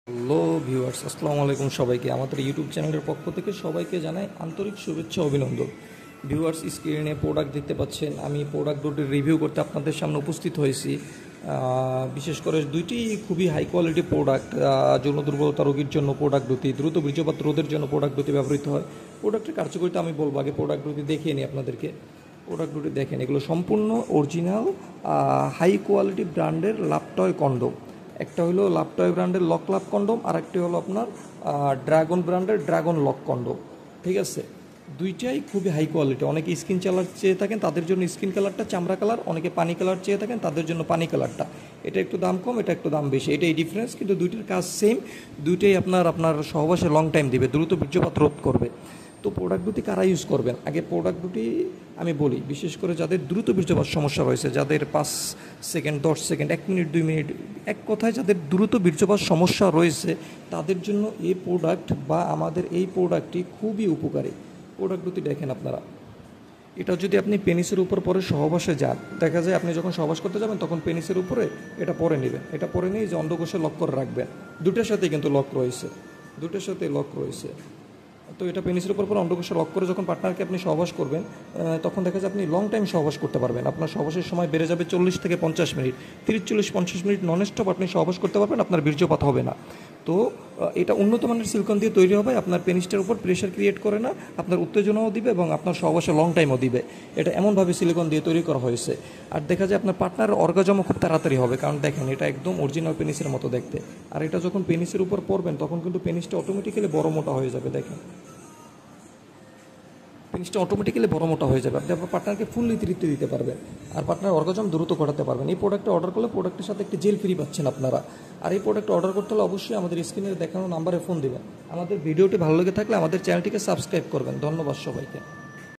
Hello viewers, আসসালামু আলাইকুম সবাইকে। আমাদের ইউটিউব চ্যানেলের পক্ষ থেকে সবাইকে জানাই আন্তরিক শুভেচ্ছা অভিনন্দন। ভিউয়ার্স, স্ক্রিনে প্রোডাক্ট দেখতে পাচ্ছেন। আমি প্রোডাক্ট দুটির রিভিউ করতে আপনাদের সামনে উপস্থিত হয়েছি। বিশেষ করে দুইটি খুবই হাই কোয়ালিটি প্রোডাক্ট। যৌন দুর্বলতা রোগীর জন্য প্রোডাক্ট দুটি, দ্রুত বীর্যপাত রোধের জন্য প্রোডাক্ট দুটি ব্যবহৃত হয়। প্রোডাক্টের কার্যকারিতা আমি বলবো, আগে প্রোডাক্ট দুটি দেখিয়ে নিই আপনাদেরকে। প্রোডাক্ট দুটি দেখেন, এগুলো সম্পূর্ণ অরিজিনাল হাই কোয়ালিটি ব্র্যান্ডের লাভটয় কন্ডোম। একটা হলো লাভটয় ব্র্যান্ডের লক লাভ কন্ডোম, আর একটি হলো আপনার ড্রাগন ব্র্যান্ডের ড্রাগন লক কন্ডোম। ঠিক আছে, দুইটাই খুবই হাই কোয়ালিটি। অনেকে স্কিন কালার চেয়ে থাকেন, তাদের জন্য স্কিন কালারটা চামড়া কালার। অনেকে পানি কালার চেয়ে থাকেন, তাদের জন্য পানি কালারটা। এটা একটু দাম কম, এটা একটু দাম বেশি, এটাই ডিফারেন্স। কিন্তু দুইটির কাজ সেম। দুইটাই আপনার সহবাসে লং টাইম দিবে, দ্রুত বীর্যপাত রোধ করবে। তো প্রোডাক্ট দুটি কারা ইউজ করবেন, আগে প্রোডাক্ট দুটি আমি বলি। বিশেষ করে যাদের দ্রুত বীর্যপাত সমস্যা রয়েছে, যাদের 5 সেকেন্ড, 10 সেকেন্ড, 1 মিনিট, 2 মিনিট, এক কথায় যাদের দ্রুত বীর্যপাত সমস্যা রয়েছে, তাদের জন্য এই প্রোডাক্ট বা আমাদের এই প্রোডাক্টটি খুবই উপকারী। প্রোডাক্ট দুটি দেখেন আপনারা। এটা যদি আপনি পেনিসের উপর পরে সহবাসে যান, দেখা যায় আপনি যখন সহবাস করতে যাবেন তখন পেনিসের উপরে এটা পরে নেবেন। এটা পরে নিয়ে যে অন্ডকোষে লক করে রাখবেন। দুটোর সাথেই কিন্তু লক রয়েছে, দুটোর সাথে লক রয়েছে। তো এটা পেনিসের উপর অন্ডকোষে লক করে যখন পার্টনারকে আপনি সহবাস করবেন, তখন দেখা যায় আপনি লং টাইম সহবাস করতে পারবেন। আপনার সহবাসের সময় বেড়ে যাবে 40 থেকে 50 মিনিট। 30, 40, 50 মিনিট নন স্টপ আপনি সহবাস করতে পারবেন, আপনার বীর্যপাত হবে না। তো এটা উন্নত মানের সিলিকন দিয়ে তৈরি হবে, আপনার পেনিসটার উপর প্রেশার ক্রিয়েট করে না, আপনার উত্তেজনাও দিবে এবং আপনার সহবাসে লং টাইমও দিবে। এটা এমনভাবে সিলিকন দিয়ে তৈরি করা হয়েছে। আর দেখা যায় আপনার পার্টনারের অর্গাজমও খুব তাড়াতাড়ি হবে, কারণ দেখেন এটা একদম অরিজিনাল পেনিসের মতো দেখতে। আর এটা যখন পেনিসের উপর পড়বেন তখন কিন্তু পেনিসটা অটোমেটিক্যালি বড় মোটা হয়ে যাবে। দেখেন, পেনিসটা অটোমেটিক্যালি বড় মোটা হয়ে যাবে। আপনি আপনার পার্টনারকে ফুললি তৃপ্তি দিতে পারবেন, আর পার্টনার অর্গাজম দ্রুত ঘটাতে পারবেন। এই প্রোডাক্টটা অর্ডার করলে প্রোডাক্টের সাথে একটি জেল ফ্রি পাচ্ছেন আপনারা। আর এই প্রোডাক্ট অর্ডার করতে হলে অবশ্যই আমাদের স্ক্রিনে দেখানো নাম্বারে ফোন দেবেন। আমাদের ভিডিওটি ভালো লেগে থাকলে আমাদের চ্যানেলটিকে সাবস্ক্রাইব করবেন। ধন্যবাদ সবাইকে।